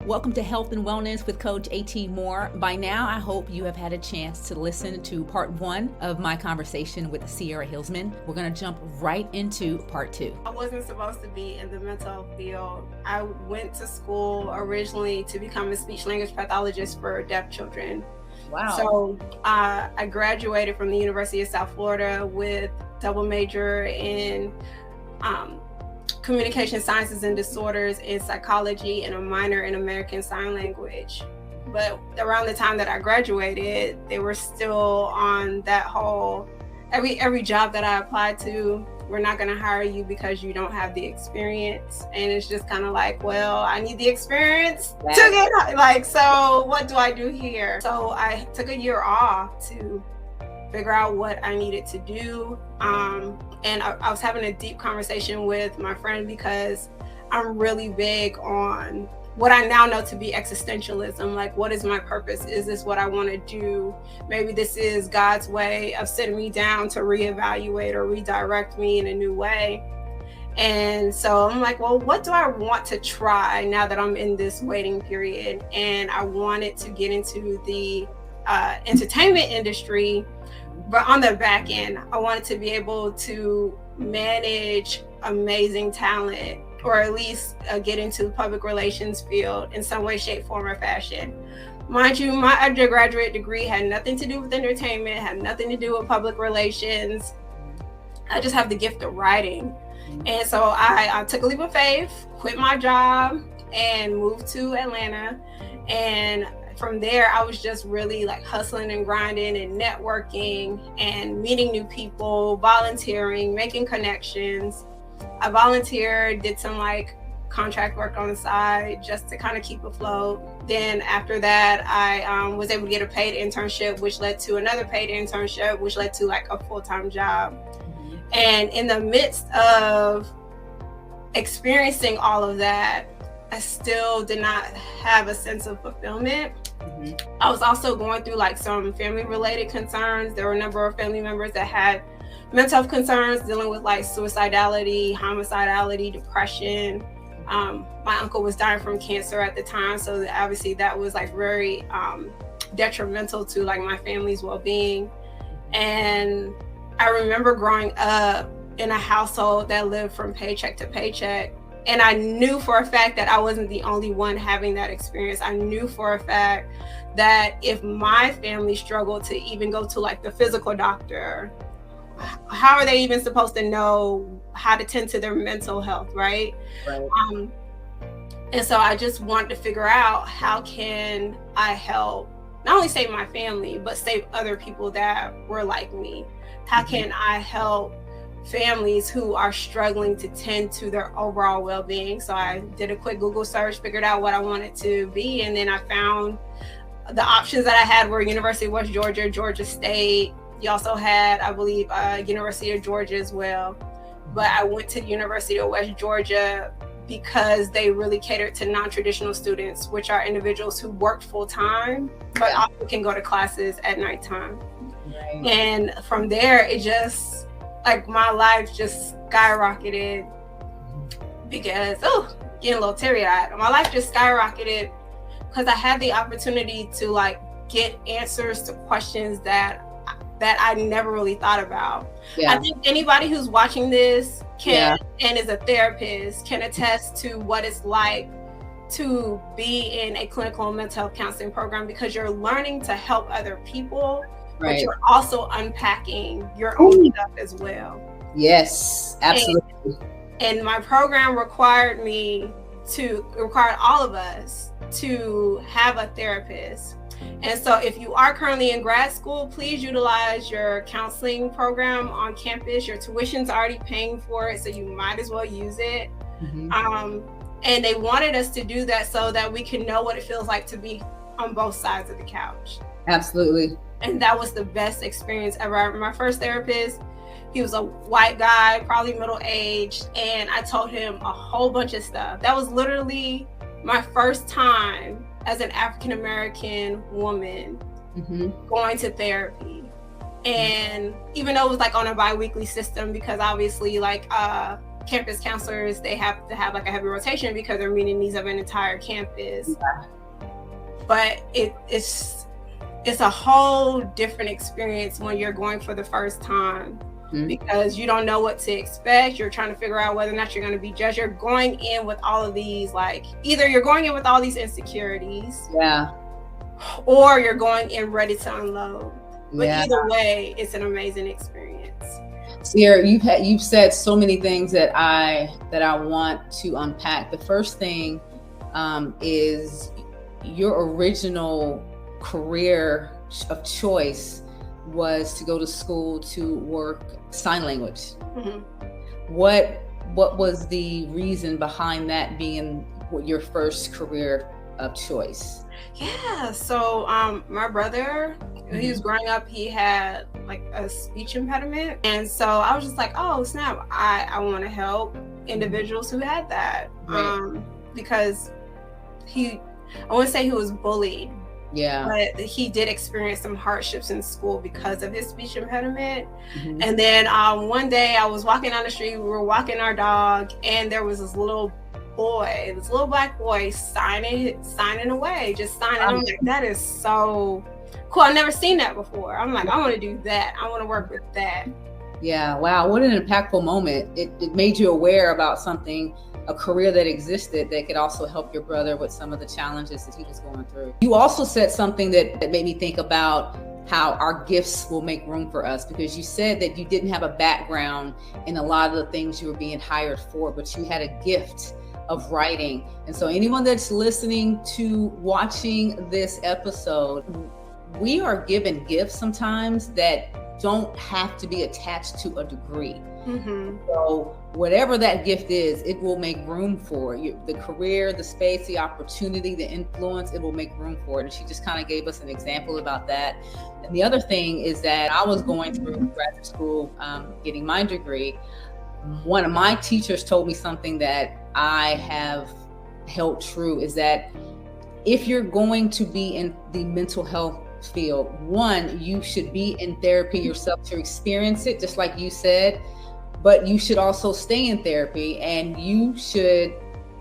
Welcome to Health and Wellness with Coach A.T. Moore. By now, I hope you have had a chance to listen to part one of my conversation with Sierra Hillsman. We're going to jump right into part two. I wasn't supposed to be in the mental health field. I went to school originally to become a speech language pathologist for deaf children. Wow. So I graduated from the University of South Florida with double major in communication sciences and disorders in psychology and a minor in American Sign Language. But around the time that I graduated, they were still on that whole, every job that I applied to, we're not going to hire you because you don't have the experience. And it's just kind of like, well, I need the experience to get, like, so what do I do here? So I took a year off to figure out what I needed to do. And I was having a deep conversation with my friend because I'm really big on what I now know to be existentialism. Like, what is my purpose? Is this what I want to do? Maybe this is God's way of sitting me down to reevaluate or redirect me in a new way. And so I'm like, well, what do I want to try now that I'm in this waiting period? And I wanted to get into the entertainment industry. But on the back end, I wanted to be able to manage amazing talent, or at least get into the public relations field in some way, shape, form, or fashion. Mind you, my undergraduate degree had nothing to do with entertainment, had nothing to do with public relations. I just have the gift of writing. And so I took a leap of faith, quit my job, and moved to Atlanta. And from there, I was just really like hustling and grinding and networking and meeting new people, volunteering, making connections. I volunteered, did some like contract work on the side just to kind of keep afloat. Then after that, I was able to get a paid internship, which led to another paid internship, which led to like a full-time job. And in the midst of experiencing all of that, I still did not have a sense of fulfillment. I was also going through like some family related concerns. There were a number of family members that had mental health concerns dealing with like suicidality, homicidality, depression. My uncle was dying from cancer at the time. So obviously that was like very detrimental to like my family's well-being. And I remember growing up in a household that lived from paycheck to paycheck. And I knew for a fact that I wasn't the only one having that experience. I knew for a fact that if my family struggled to even go to like the physical doctor, how are they even supposed to know how to tend to their mental health, right? And so I just wanted to figure out, how can I help not only save my family, but save other people that were like me? How can I help families who are struggling to tend to their overall well-being? So I did a quick Google search, figured out what I wanted to be, and then I found the options that I had were University of West Georgia, Georgia State. You also had, I believe, University of Georgia as well. But I went to the University of West Georgia because they really catered to non-traditional students, which are individuals who work full-time, but also can go to classes at nighttime. Right. And from there, it just, like, my life just skyrocketed because, getting a little teary-eyed. My life just skyrocketed because I had the opportunity to like get answers to questions that I never really thought about. I think anybody who's watching this can and is a therapist can attest to what it's like to be in a clinical mental health counseling program, because you're learning to help other people, but you're also unpacking your own stuff as well. Yes, absolutely. And my program required all of us to have a therapist. And so if you are currently in grad school, please utilize your counseling program on campus. Your tuition's already paying for it, so you might as well use it. And they wanted us to do that so that we can know what it feels like to be on both sides of the couch. Absolutely. And that was the best experience ever. My first therapist, he was a white guy, probably middle-aged, and I told him a whole bunch of stuff. That was literally my first time as an African-American woman going to therapy. And even though it was like on a bi-weekly system, because obviously like campus counselors, they have to have like a heavy rotation because they're meeting needs of an entire campus. Yeah. But it's a whole different experience when you're going for the first time, because you don't know what to expect. You're trying to figure out whether or not you're going to be judged. You're going in with all of these, like, either you're going in with all these insecurities, or you're going in ready to unload. But either way, it's an amazing experience. Sierra, you've said so many things that I want to unpack. The first thing is your original career of choice was to go to school to work sign language. What was the reason behind that being your first career of choice? Yeah, so my brother, when he was growing up, he had like a speech impediment, and so I was just like, oh snap, I want to help individuals who had that. Because I wouldn't say he was bullied, but he did experience some hardships in school because of his speech impediment. And then one day I was walking down the street, we were walking our dog, and there was this little black boy signing away, just signing. I'm like, that is so cool. I've never seen that before. I'm like, I want to do that. I want to work with that. Yeah. Wow. What an impactful moment. It made you aware about something, a career that existed that could also help your brother with some of the challenges that he was going through. You also said something that made me think about how our gifts will make room for us, because you said that you didn't have a background in a lot of the things you were being hired for, but you had a gift of writing. And so anyone that's listening to watching this episode, we are given gifts sometimes that don't have to be attached to a degree. So whatever that gift is, it will make room for you. The career, the space, the opportunity, the influence, it will make room for it. And she just kind of gave us an example about that. And the other thing is that I was going through graduate school, getting my degree. One of my teachers told me something that I have held true, is that if you're going to be in the mental health field, one, you should be in therapy yourself to experience it, just like you said, but you should also stay in therapy, and you should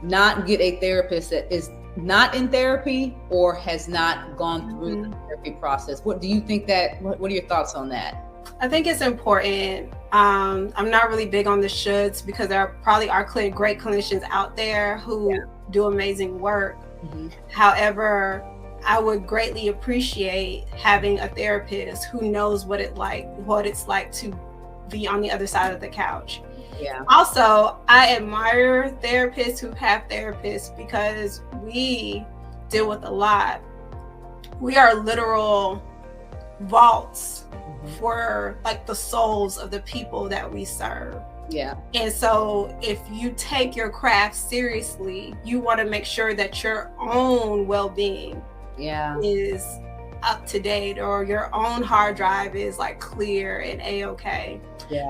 not get a therapist that is not in therapy or has not gone through the therapy process. What do you think what are your thoughts on that? I think it's important. I'm not really big on the shoulds, because there probably are great clinicians out there who do amazing work. However, I would greatly appreciate having a therapist who knows what it's like to be on the other side of the couch. Also, I admire therapists who have therapists, because we deal with a lot. We are literal vaults for like the souls of the people that we serve. And so if you take your craft seriously, you want to make sure that your own well-being is up to date, or your own hard drive is like clear and a-okay.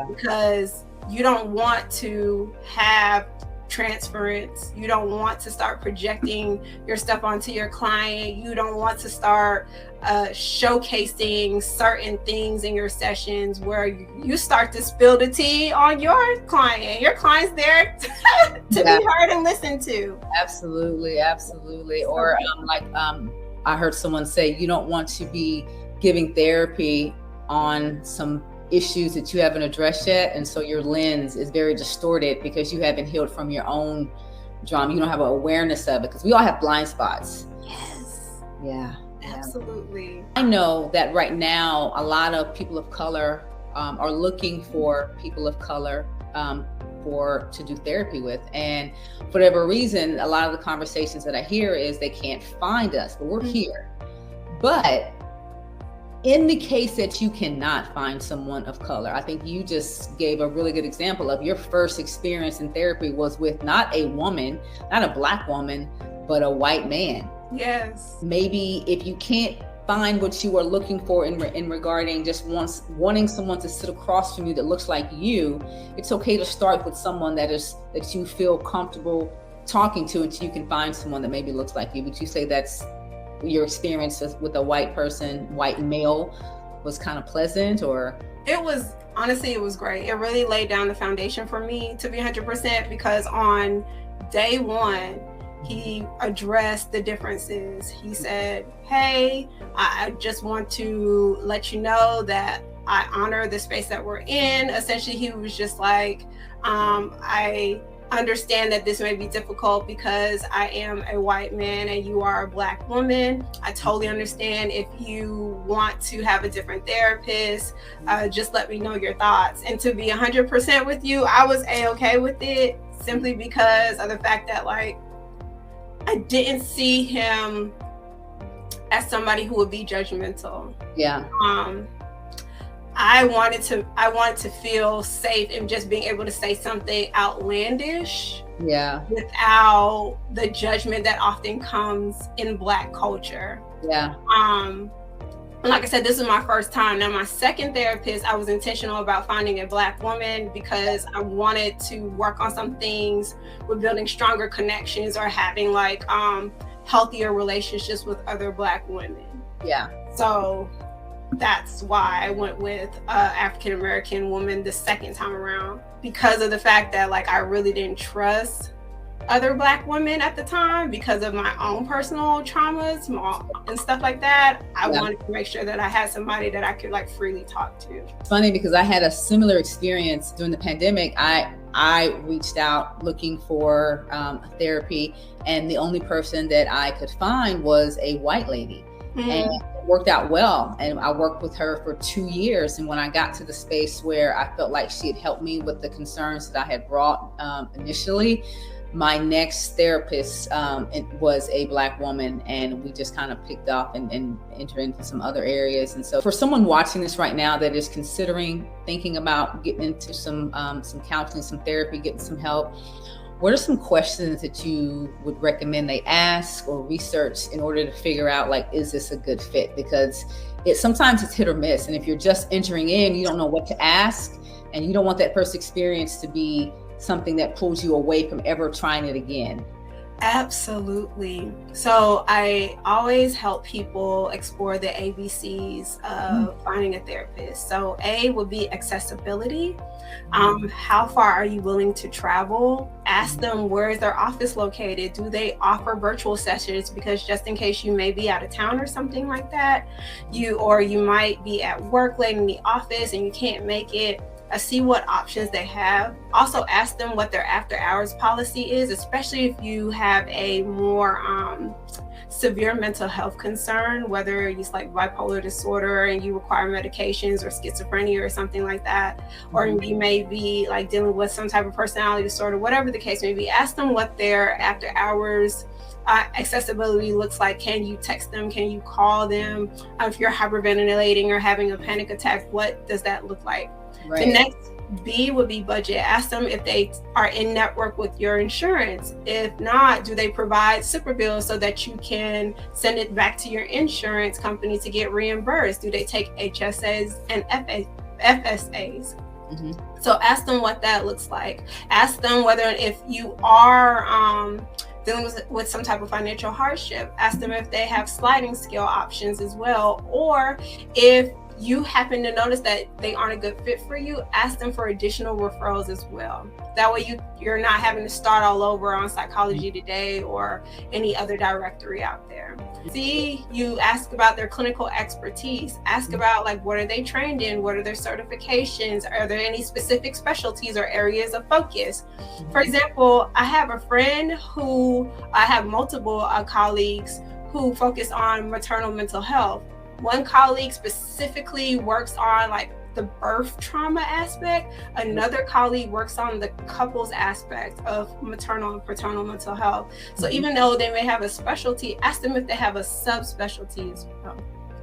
Because you don't want to have transference. You don't want to start projecting your stuff onto your client. You don't want to start showcasing certain things in your sessions where you start to spill the tea on your client. Your client's there to be heard and listened to. Absolutely. Or I heard someone say, you don't want to be giving therapy on some issues that you haven't addressed yet, and so your lens is very distorted because you haven't healed from your own drama. You don't have an awareness of it, because we all have blind spots. Absolutely. I know that right now a lot of people of color are looking for people of color to do therapy with, and for whatever reason, a lot of the conversations that I hear is they can't find us, but we're here. But in the case that you cannot find someone of color, I think you just gave a really good example of your first experience in therapy was with not a woman, not a Black woman, but a white man. Maybe if you can't find what you are looking for in regarding just wanting someone to sit across from you that looks like you, it's okay to start with someone that you feel comfortable talking to until you can find someone that maybe looks like you. Would you say that's your experience with a white male was kind of pleasant? Or it was Honestly, it was great. It really laid down the foundation for me to be 100%, because on day one, he addressed the differences. He said, hey, I just want to let you know that I honor the space that we're in. Essentially, he was just like, I understand that this may be difficult because I am a white man and you are a Black woman. I totally understand. If you want to have a different therapist, just let me know your thoughts. And to be 100% with you, I was a-okay with it, simply because of the fact that, like, I didn't see him as somebody who would be judgmental. Yeah. I wanted to feel safe in just being able to say something outlandish, without the judgment that often comes in Black culture. Yeah. And like I said, this is my first time. Now, my second therapist, I was intentional about finding a Black woman because I wanted to work on some things with building stronger connections or having like healthier relationships with other Black women. Yeah. So that's why I went with African American woman the second time around, because of the fact that, like, I really didn't trust other Black women at the time because of my own personal traumas and stuff like that. I wanted to make sure that I had somebody that I could like freely talk to. It's funny because I had a similar experience during the pandemic. I reached out looking for therapy, and the only person that I could find was a white lady. Mm-hmm. And it worked out well. And I worked with her for 2 years. And when I got to the space where I felt like she had helped me with the concerns that I had brought initially, my next therapist was a Black woman, and we just kind of picked up and entered into some other areas. And so for someone watching this right now that is considering thinking about getting into some counseling, some therapy, getting some help, what are some questions that you would recommend they ask or research in order to figure out, like, is this a good fit? Because sometimes it's hit or miss. And if you're just entering in, you don't know what to ask, and you don't want that first experience to be something that pulls you away from ever trying it again. Absolutely. So I always help people explore the ABCs of finding a therapist. So A would be accessibility. How far are you willing to travel? Ask them, where is their office located? Do they offer virtual sessions? Because just in case you may be out of town or something like that, you might be at work late in the office and you can't make it. See what options they have. Also ask them what their after hours policy is, especially if you have a more severe mental health concern, whether it's like bipolar disorder and you require medications, or schizophrenia or something like that, or you may be like dealing with some type of personality disorder, whatever the case may be. Ask them what their after hours accessibility looks like. Can you text them? Can you call them? If you're hyperventilating or having a panic attack, what does that look like? Right. The next B would be budget. Ask them if they are in network with your insurance. If not, do they provide super bills so that you can send it back to your insurance company to get reimbursed? Do they take HSAs and FSAs? Mm-hmm. So ask them what that looks like. Ask them whether, if you are dealing with some type of financial hardship, ask them if they have sliding scale options as well, or if you happen to notice that they aren't a good fit for you, ask them for additional referrals as well. That way you're not having to start all over on Psychology Today or any other directory out there. C, you ask about their clinical expertise. Ask about, like, what are they trained in? What are their certifications? Are there any specific specialties or areas of focus? For example, I have a friend who, I have multiple colleagues who focus on maternal mental health. One colleague specifically works on like the birth trauma aspect. Another colleague works on the couples aspect of maternal and paternal mental health. So even though they may have a specialty, ask them if they have a subspecialty as well.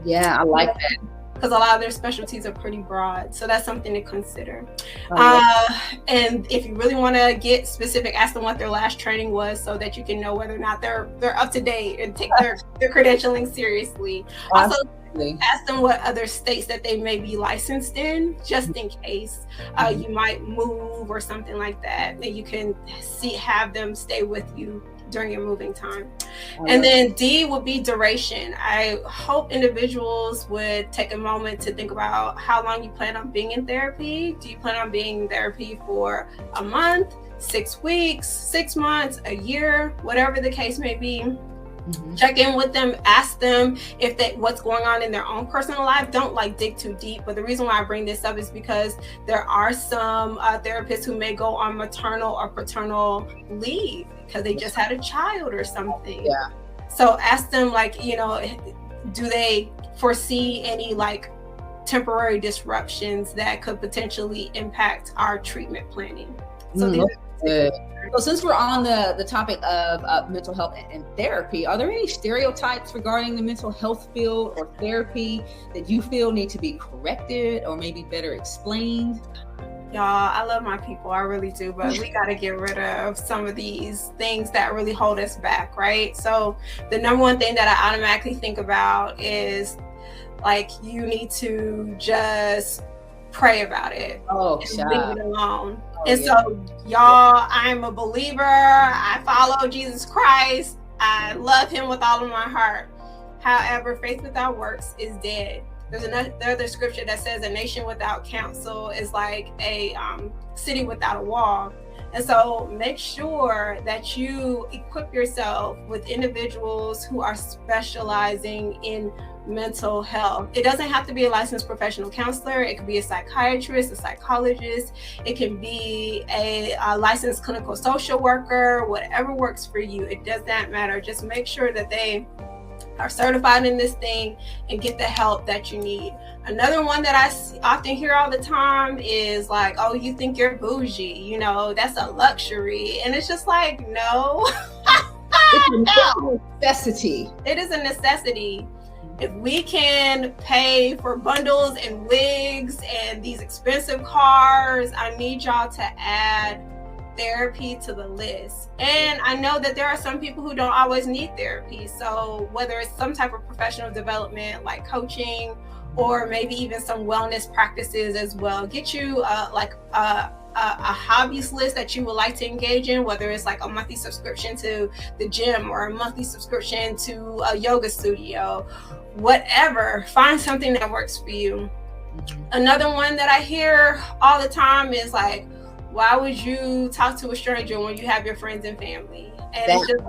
Yeah, I like that. Because a lot of their specialties are pretty broad. So that's something to consider. And if you really want to get specific, ask them what their last training was so that you can know whether or not they're up to date and take their credentialing seriously. Also, ask them what other states that they may be licensed in, just in case you might move or something like that. That you can have them stay with you during your moving time. And then D would be duration. I hope individuals would take a moment to think about how long you plan on being in therapy. Do you plan on being in therapy for a month, 6 weeks, 6 months, a year, whatever the case may be? Check in with them, ask them if what's going on in their own personal life. Don't dig too deep. But the reason why I bring this up is because there are some therapists who may go on maternal or paternal leave because they just had a child or something. Yeah. So ask them, do they foresee any temporary disruptions that could potentially impact our treatment planning? So So since we're on the topic of mental health and therapy, are there any stereotypes regarding the mental health field or therapy that you feel need to be corrected or maybe better explained? Y'all, I love my people, I really do, but we got to get rid of some of these things that really hold us back, right? So the number one thing that I automatically think about is you need to just pray about it and leave it alone. So y'all, I'm a believer. I follow Jesus Christ. I love him with all of my heart. However, faith without works is dead. There's another scripture that says a nation without counsel is like a city without a wall. And so make sure that you equip yourself with individuals who are specializing in mental health. It doesn't have to be a licensed professional counselor. It could be a psychiatrist, a psychologist. It can be a licensed clinical social worker, whatever works for you. It does not matter. Just make sure that they are certified in this thing and get the help that you need. Another one that I often hear all the time is oh, you think you're bougie, that's a luxury. And it's just no. It's a necessity. It is a necessity. If we can pay for bundles and wigs and these expensive cars, I need y'all to add therapy to the list. And I know that there are some people who don't always need therapy. So whether it's some type of professional development like coaching or maybe even some wellness practices as well, get you a hobbies list that you would like to engage in, whether it's a monthly subscription to the gym or a monthly subscription to a yoga studio, whatever. Find something that works for you. Another one that I hear all the time is why would you talk to a stranger when you have your friends and family? And it's just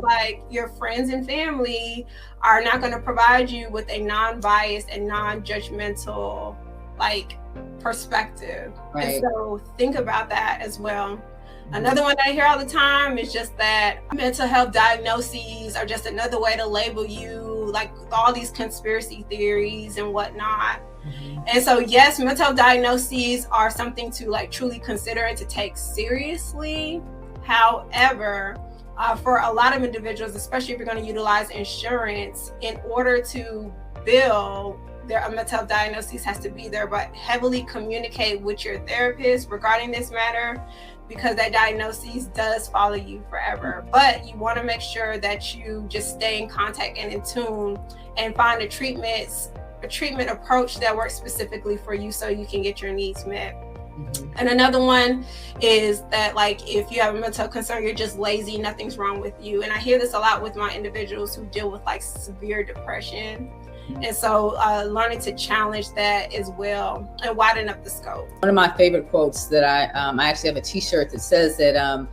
your friends and family are not going to provide you with a non-biased and non-judgmental perspective. Right. And so think about that as well. Another one that I hear all the time is just that mental health diagnoses are just another way to label you, all these conspiracy theories and whatnot. And so yes, mental health diagnoses are something to truly consider and to take seriously. However, for a lot of individuals, especially if you're going to utilize insurance, in order to bill, their mental health diagnosis has to be there, but heavily communicate with your therapist regarding this matter, because that diagnosis does follow you forever. But you want to make sure that you just stay in contact and in tune and find a treatment approach that works specifically for you so you can get your needs met. And another one is that if you have a mental health concern, you're just lazy, nothing's wrong with you. And I hear this a lot with my individuals who deal with severe depression. And so learning to challenge that as well and widen up the scope. One of my favorite quotes that I actually have a t-shirt that says that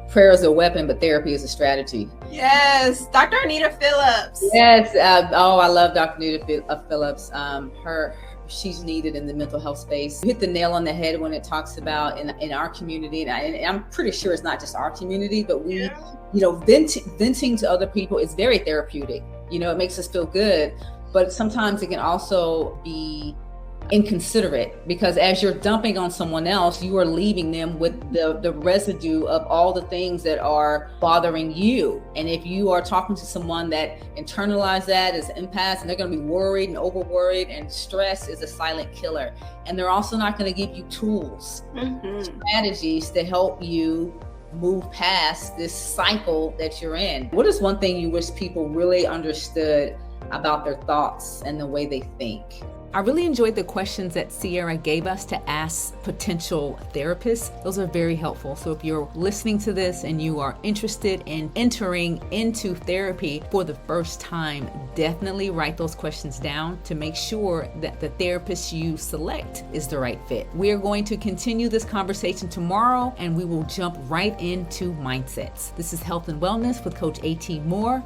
prayer is a weapon, but therapy is a strategy. Yes, Dr. Anita Phillips. Yes, I love Dr. Anita Phillips. She's needed in the mental health space. You hit the nail on the head when it talks about in our community, and I'm pretty sure it's not just our community, but we, venting to other people is very therapeutic. It makes us feel good, but sometimes it can also be inconsiderate, because as you're dumping on someone else, you are leaving them with the residue of all the things that are bothering you. And if you are talking to someone that internalizes that as empaths, and they're going to be worried and over worried, and stress is a silent killer. And they're also not going to give you tools, strategies to help you move past this cycle that you're in. What is one thing you wish people really understood about their thoughts and the way they think? I really enjoyed the questions that Sierra gave us to ask potential therapists. Those are very helpful. So if you're listening to this and you are interested in entering into therapy for the first time, definitely write those questions down to make sure that the therapist you select is the right fit. We are going to continue this conversation tomorrow, and we will jump right into mindsets. This is Health and Wellness with Coach A.T. Moore.